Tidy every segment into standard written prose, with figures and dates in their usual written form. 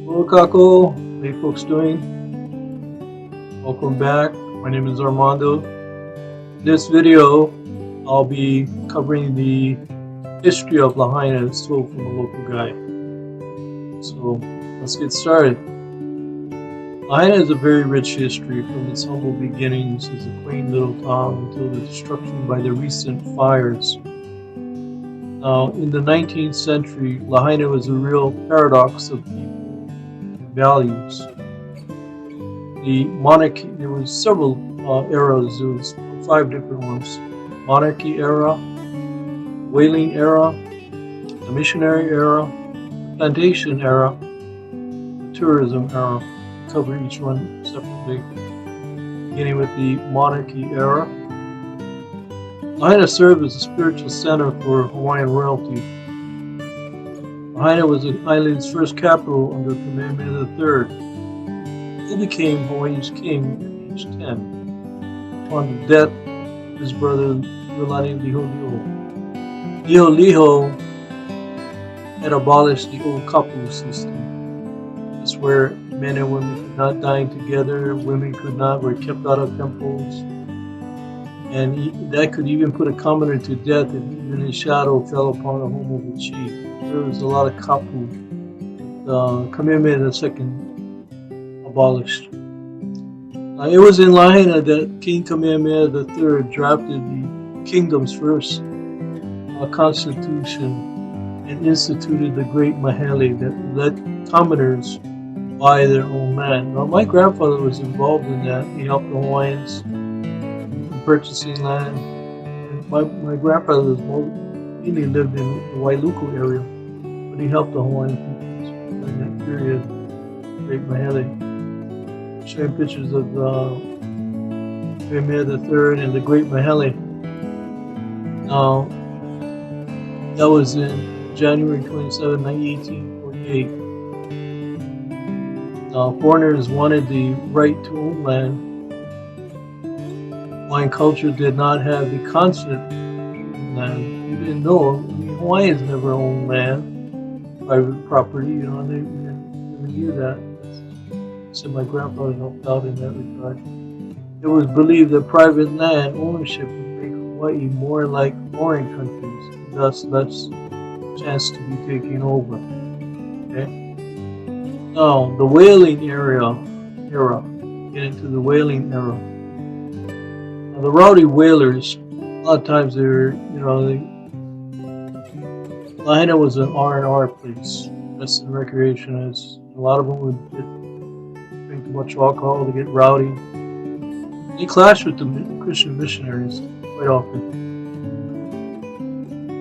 Hello, Kako. How you folks doing? Welcome back. My name is Armando. In this video, I'll be covering the history of Lahaina as told from a local guy. So let's get started. Lahaina has a very rich history from its humble beginnings as a quaint little town until the destruction by the recent fires. Now, in the 19th century, Lahaina was a real paradox of people and values. The monarchy, there were several eras, there was 5 different ones. Monarchy Era, Whaling Era, the Missionary Era, the Plantation Era, the Tourism Era. Cover each one separately. Beginning with the Monarchy Era. Lahaina served as a spiritual center for Hawaiian royalty. Lahaina was the island's first capital under Kamehameha III. He became Hawaii's king at age 10 upon the death of his brother Iolani Liholiho. Liholiho had abolished the old kapu system. That's where men and women could not dine together, women were kept out of temples, and that could even put a commoner to death if even his shadow fell upon the home of a chief. There was a lot of kapu that Kamehameha II abolished. It was in Lahaina that King Kamehameha III drafted the kingdom's first constitution and instituted the Great Mahalo that let commoners buy their own land. Now, my grandfather was involved in that. He helped the Hawaiians in purchasing land. And my grandfather was mainly lived in the Wailuku area, but he helped the Hawaiian people during that period. Great Mahalo. Showing pictures of Kamehameha III and the Great Mahalo. Now, that was in January 27, 1848. Foreigners wanted the right to own land. Hawaiian culture did not have the concept of land. You didn't know. Hawaiians never owned land, private property. They never knew that. So my grandfather helped out in that regard. It was believed that private land ownership would make Hawaii more like foreign countries, and thus less chance to be taken over. Okay. Now, the Whaling Era. Get into the Whaling Era. Now, the rowdy whalers, a lot of times Lahaina was an R&R place, rest and recreation. As a lot of them would drink too much alcohol to get rowdy. They clashed with the Christian missionaries quite often.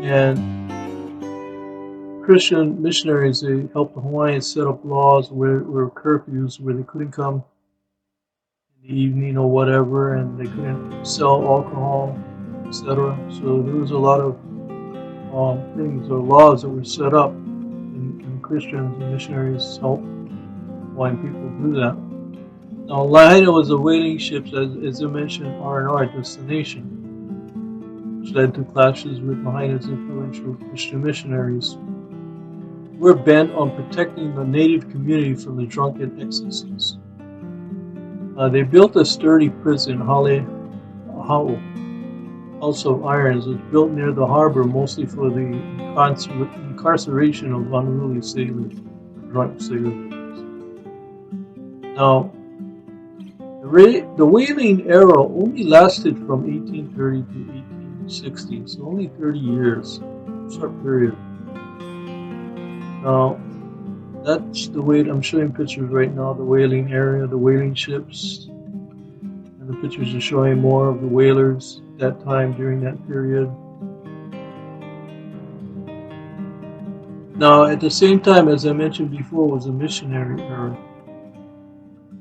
And Christian missionaries, they helped the Hawaiians set up laws where curfews where they couldn't come in the evening or whatever, and they couldn't sell alcohol, etc. So there was a lot of things or laws that were set up, and Christians and missionaries helped Hawaiian people do that. Now, Lahaina was a whaling ship, as I mentioned, R&R destination, which led to clashes with Lahaina's influential Christian missionaries. We're bent on protecting the native community from the drunken excesses. They built a sturdy prison, Hale, also of irons. It was built near the harbor, mostly for the incarceration of unruly sailors, drunk sailors. Now, the whaling era only lasted from 1830 to 1860, so only 30 years, short period. Now, that's the way I'm showing pictures right now, the whaling area, the whaling ships. And the pictures are showing more of the whalers at that time during that period. Now, at the same time, as I mentioned before, was the missionary era.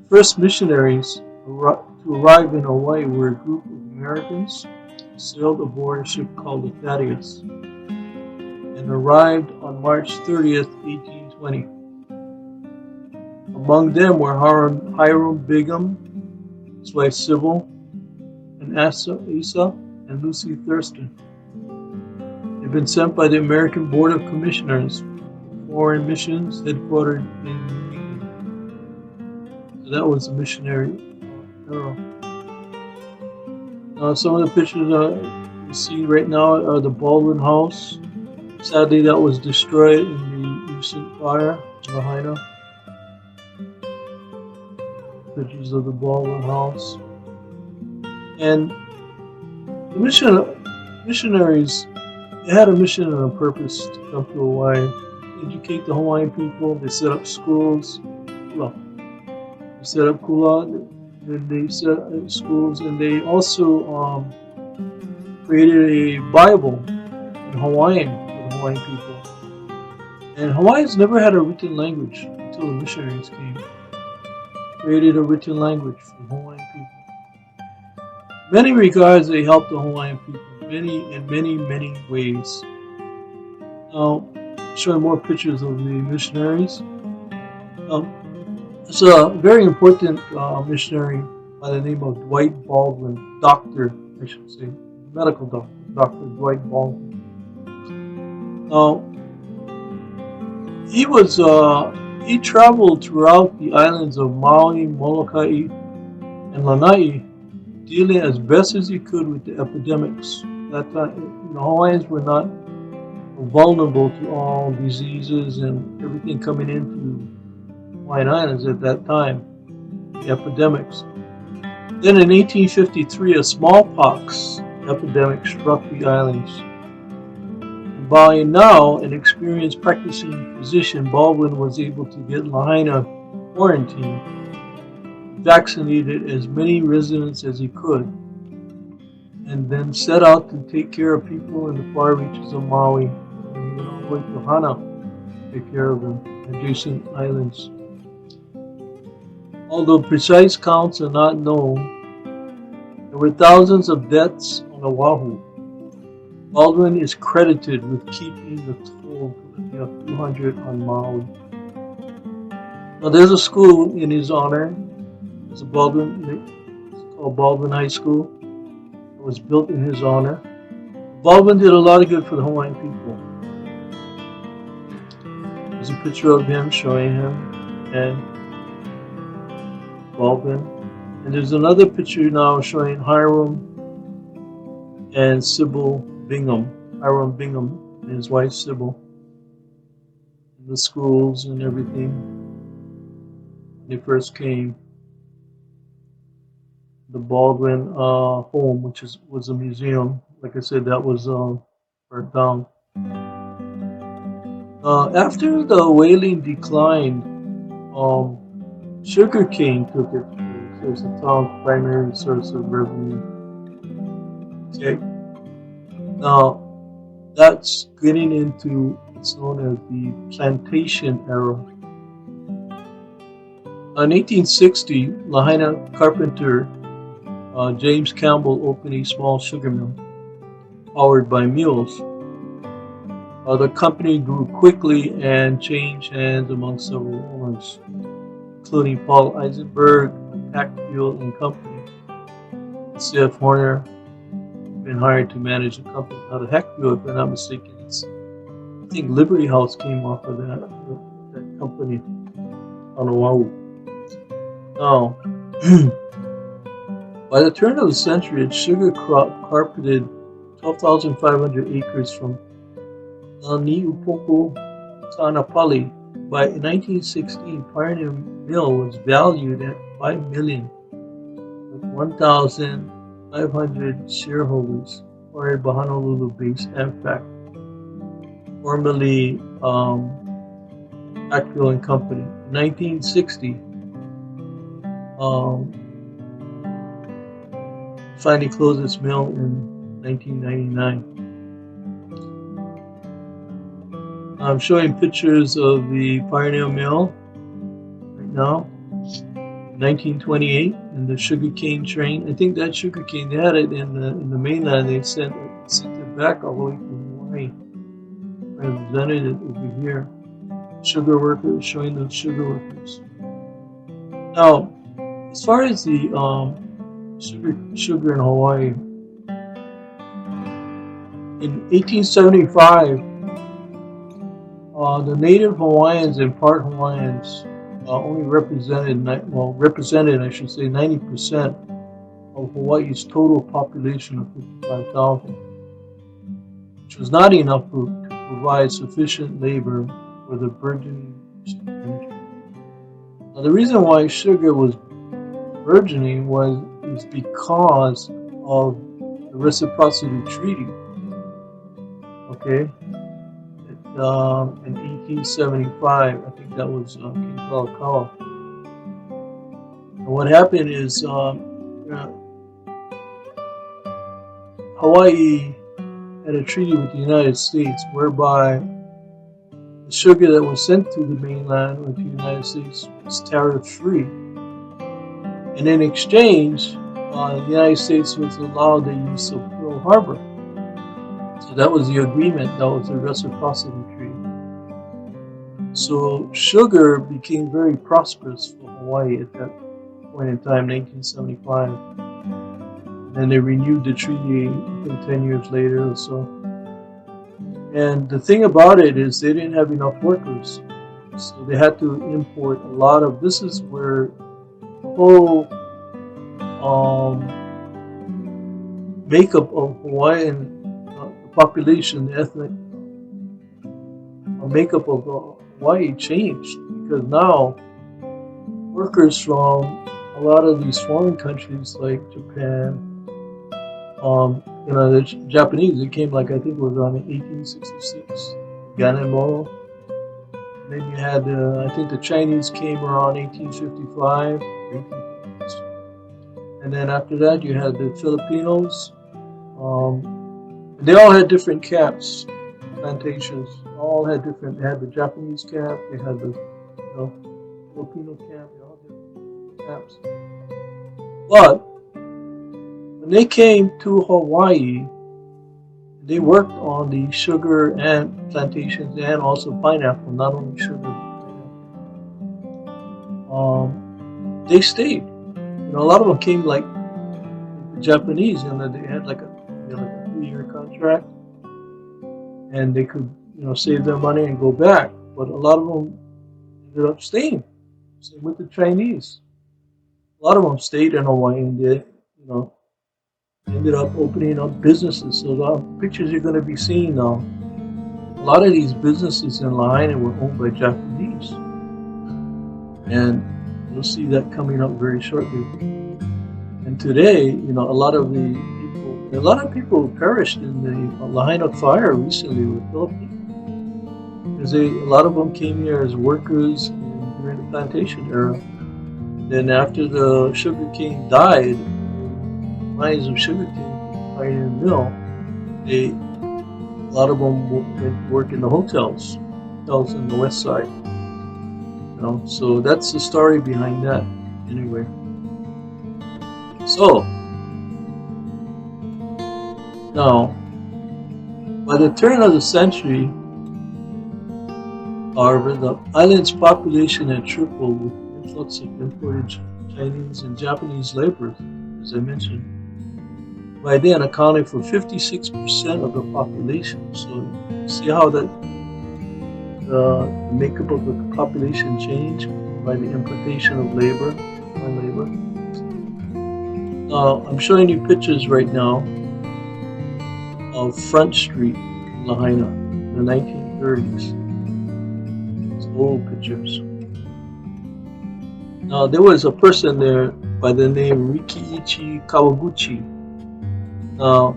First missionaries to arrive in Hawaii were a group of Americans who sailed aboard a ship called the Thaddeus and arrived on March 30th, 1820. Among them were Hiram Bigham, his wife Sybil, and Asa and Lucy Thurston. They've been sent by the American Board of Commissioners, Foreign Missions, headquartered in New England. So that was the Missionary Era. Some of the pictures you see right now are the Baldwin House. Sadly, that was destroyed in the recent fire in Lahaina. Pictures of the Baldwin House. And the missionaries, they had a mission and a purpose to come to Hawaii, educate the Hawaiian people. They set up schools. Well, they set up kula, and they set up schools, and they also created a Bible in Hawaiian for the Hawaiian people. And Hawaiians never had a written language until the missionaries came. Created a written language for Hawaiian people. In many regards, they helped the Hawaiian people in many ways. Now, showing more pictures of the missionaries. It's a very important missionary by the name of Dwight Baldwin, doctor, I should say, medical doctor, Dr. Dwight Baldwin. Now, he traveled throughout the islands of Maui, Molokai, and Lanai, dealing as best as he could with the epidemics. That time, the Hawaiians were not vulnerable to all diseases and everything coming into Hawaiian Islands at that time, the epidemics. Then in 1853, a smallpox epidemic struck the islands. By now an experienced practicing physician, Baldwin was able to get Lahaina quarantined, vaccinated as many residents as he could, and then set out to take care of people in the far reaches of Maui, and even all the way to Hana to take care of them, adjacent islands. Although precise counts are not known, there were thousands of deaths on Oahu. Baldwin is credited with keeping the toll to a few hundred on Maui. Now there's a school in his honor. It's called Baldwin High School. It was built in his honor. Baldwin did a lot of good for the Hawaiian people. There's a picture of him showing him and Baldwin. And there's another picture now showing Hiram and Sybil Bingham. Hiram Bingham and his wife Sybil. In the schools and everything. When they first came. The Baldwin home, which was a museum. Like I said, that was burnt down. After the whaling declined, sugarcane took its place. It was the town's primary source of revenue. Okay. Now, that's getting into what's known as the Plantation Era. In 1860, Lahaina carpenter James Campbell opened a small sugar mill powered by mules. The company grew quickly and changed hands among several owners, including Paul Eisenberg, Hackfield and Company. C.F. Horner had been hired to manage the company. Now, the Hackfield, if I'm not mistaken, I think Liberty House came off of that company on Oahu. Now, by the turn of the century, its sugar crop carpeted 12,500 acres from Niupoku to Anapali. By 1916, Pioneer Mill was valued at $5 million, with 1,500 shareholders acquired by Honolulu-based AmFac, formerly Hackfield and Company. In 1960, finally closed its mill in 1999. I'm showing pictures of the Pioneer Mill right now. 1928, and the sugarcane train. I think that sugarcane, they had it in the mainland. They sent it back all the way to Hawaii. Represented it over here. Sugar workers, showing the sugar workers. Now, as far as the sugar in Hawaii, in 1875, the native Hawaiians and part Hawaiians only represented, I should say, 90% of Hawaii's total population of 55,000, which was not enough to provide sufficient labor for the burgeoning industry. Now, the reason why sugar was burgeoning is because of the Reciprocity Treaty. Okay, in 1875, I think that was King Kalakaua. And what happened is Hawaii had a treaty with the United States whereby the sugar that was sent to the mainland or to the United States was tariff-free. And in exchange, the United States was allowed the use of Pearl Harbor. So that was the agreement, that was the Reciprocity Treaty. So sugar became very prosperous for Hawaii at that point in time, 1975. And they renewed the treaty, I think, 10 years later or so. And the thing about it is they didn't have enough workers. So they had to import a lot of, this is where the whole makeup of Hawaiian population, the ethnic makeup of Hawaii changed, because now workers from a lot of these foreign countries like Japan, the Japanese, it came like, I think it was around 1866, Ganemoro. Then you had, I think the Chinese came around 1855, 1856. And then after that you had the Filipinos. They all had different camps, plantations. All had different. They had the Japanese camp. They had the Filipino camp. They all had different camps. But when they came to Hawaii, they worked on the sugar and plantations, and also pineapple. Not only sugar, but pineapple. They stayed. A lot of them came like the Japanese, they had like a 3-year contract, and they could save their money and go back. But a lot of them ended up staying. Same with the Chinese. A lot of them stayed in Hawaii, and they ended up opening up businesses. So the pictures you're going to be seeing now, a lot of these businesses in Lahaina were owned by Japanese, and you'll see that coming up very shortly. And today, a lot of people perished in the Lahaina fire recently with Philippines, because a lot of them came here as workers during the Plantation Era. Then after the sugarcane died, the mines of sugarcane right in the mill, a lot of them went to work in the hotels in the west side. So that's the story behind that, anyway. So now, by the turn of the century, however, the island's population had tripled with the influx of imported Chinese and Japanese laborers, as I mentioned. By then, accounting for 56% of the population. So you see how the makeup of the population changed by the importation of labor, foreign labor. Now, I'm showing you pictures right now of Front Street in Lahaina in the 1930s. It's old pictures. Now, there was a person there by the name Rikiichi Kawaguchi. Now,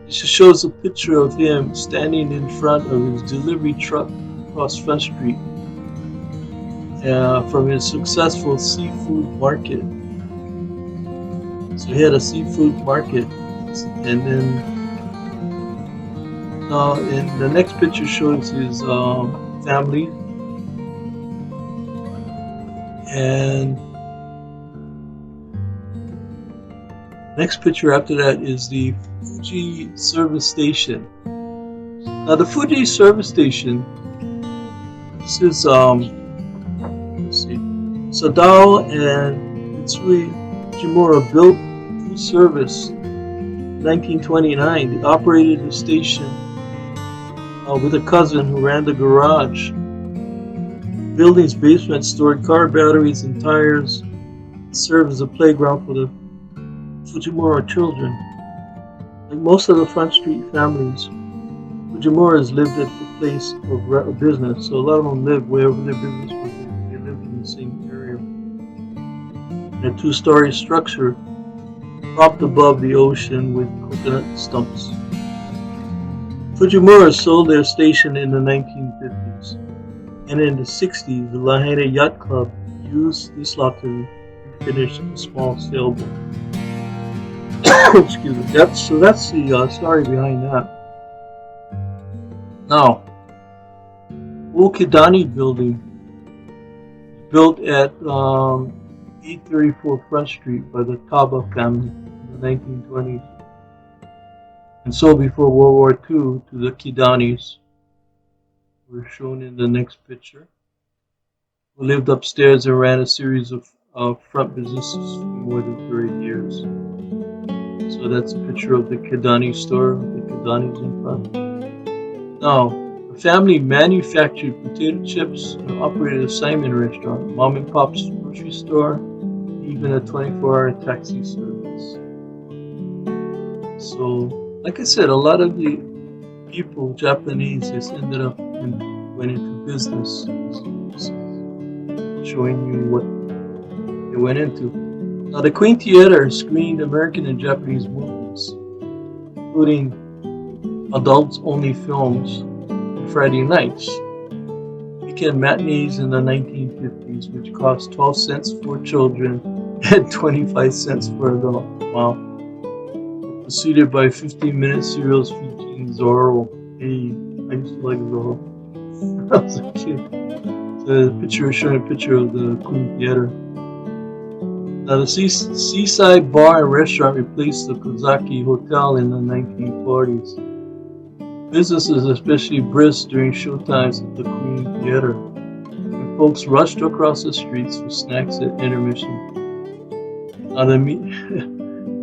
this shows a picture of him standing in front of his delivery truck across Front Street from his successful seafood market. So he had a seafood market, and then and the next picture shows his family, and next picture after that is the Fuji service station. Now the Fuji service station, this is let's see, Sadao and Mitsui Fujimura built food service in 1929. They operated the station with a cousin who ran the garage. building's basement stored car batteries and tires, and served as a playground for the Fujimura children. Like most of the Front Street families, Fujimuras lived at the place of business, so a lot of them lived wherever their business was. They lived in the same area. In a two-story structure, propped above the ocean with coconut stumps. Fujimura sold their station in the 1950s, and in the 60s, the Lahaina Yacht Club used this lot to refinish a small sailboat. Excuse me. That's the story behind that. Now, Okidani building, built at 834 Front Street by the Taba family in the 1920s, and sold before World War II to the Kidanis, who are shown in the next picture, who lived upstairs and ran a series of front businesses for more than 30 years. So that's a picture of the Kidani store, the Kidanis in front. Now, the family manufactured potato chips and operated a Simon restaurant, mom and pop's grocery store, even a 24-hour taxi service. So, like I said, a lot of the people, Japanese, just ended up and went into business, showing you what they went into. Now, the Queen Theater screened American and Japanese movies, including adults-only films on Friday nights, weekend matinees in the 1950s, which cost 12 cents for children and 25 cents for adults. Wow. Preceded by 15-minute serials featuring Zorro. Hey, I used to like Zorro. I was a kid. The picture is showing a picture of the Queen Theater. Now, the Seaside Bar and Restaurant replaced the Kozaki Hotel in the 1940s. Business is especially brisk during showtimes at the Queen Theater, when folks rushed across the streets for snacks at intermission. Now, the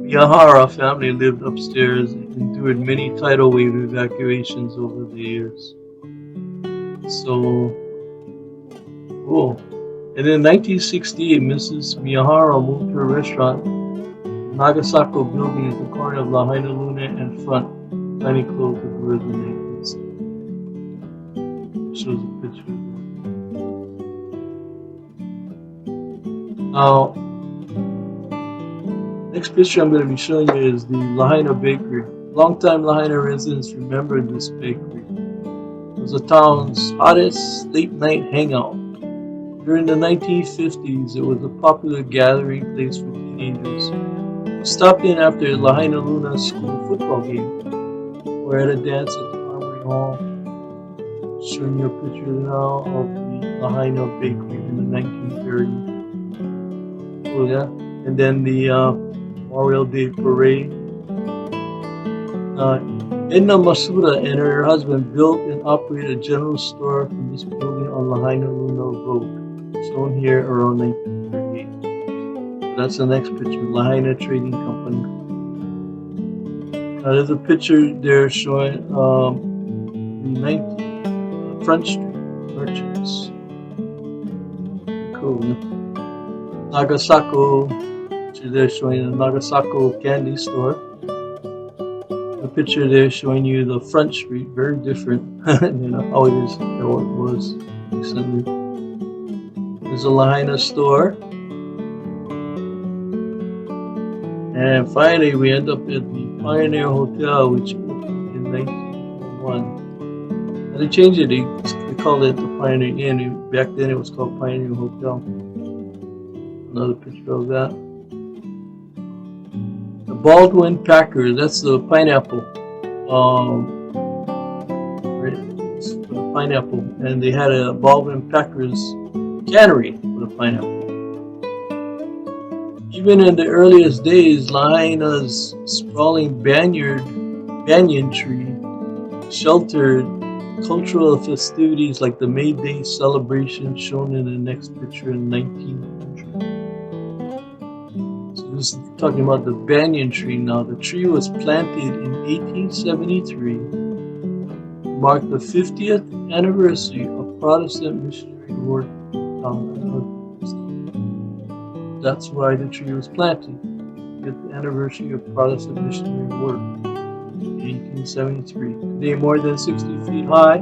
Miyahara family lived upstairs and endured many tidal wave evacuations over the years. So, cool. And in 1968, Mrs. Miyahara moved her restaurant, Nagasako building at the corner of Lahaina Luna and Front, tiny close of where the name is. It shows a picture there. Now, next picture I'm going to be showing you is the Lahaina Bakery. Longtime Lahaina residents remember this bakery. It was the town's hottest late-night hangout. During the 1950s, it was a popular gathering place for teenagers who stopped in after a Lahaina Luna school football game or at a dance at the Armory Hall. Showing you a picture now of the Lahaina Bakery in the 1930s. Oh yeah, and then the Memorial Day Parade. Edna Masuda and her husband built and operated a general store from this building on Lahaina Luna Road, shown here around 1938. So that's the next picture, Lahaina Trading Company. There's a picture there showing the 19th Front Street merchants. Cool. Nagasako, picture there showing the Nagasako candy store. A picture there showing you the Front Street, very different than how it is, how it was recently. There's a Lahaina store. And finally, we end up at the Pioneer Hotel, which opened in 1901. And they changed it, they called it the Pioneer Inn. Back then it was called Pioneer Hotel. Another picture of that. The Baldwin Packers, that's the pineapple. The pineapple. And they had a Baldwin Packers cannery for the pineapple. Even in the earliest days, Lahaina's sprawling banyan tree sheltered cultural festivities like the May Day celebration shown in the next picture in 1900. So this is talking about the banyan tree now. The tree was planted in 1873 to mark the 50th anniversary of Protestant missionary work town. That's why the tree was planted. At the anniversary of Protestant missionary work in 1873. Today, more than 60 feet high,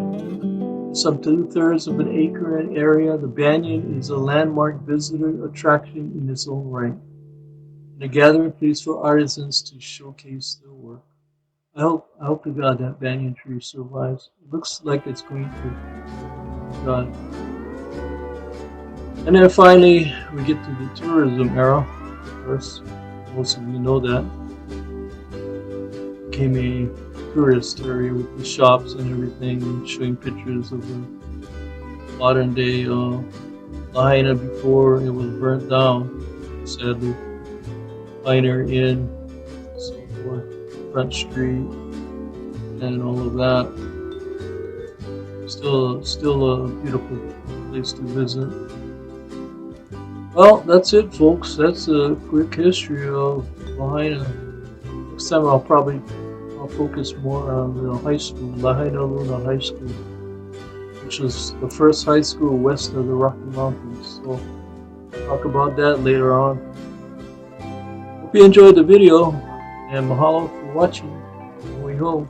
some 2/3 of an acre in area, the banyan is a landmark visitor attraction in its own right, and a gathering place for artisans to showcase their work. I hope to God that banyan tree survives. It looks like it's going to. God. And then finally, we get to the tourism era. Of course, most of you know that. It became a tourist area with the shops and everything, and showing pictures of the modern day Lahaina before it was burnt down. Sadly, Pioneer Inn, so forth, Front Street, and all of that. Still a beautiful place to visit. Well, that's it, folks. That's a quick history of Lahaina. Next time I'll focus more on the high school, Lahaina Luna High School, which was the first high school west of the Rocky Mountains. So I'll talk about that later on. Hope you enjoyed the video, and mahalo for watching. We hope.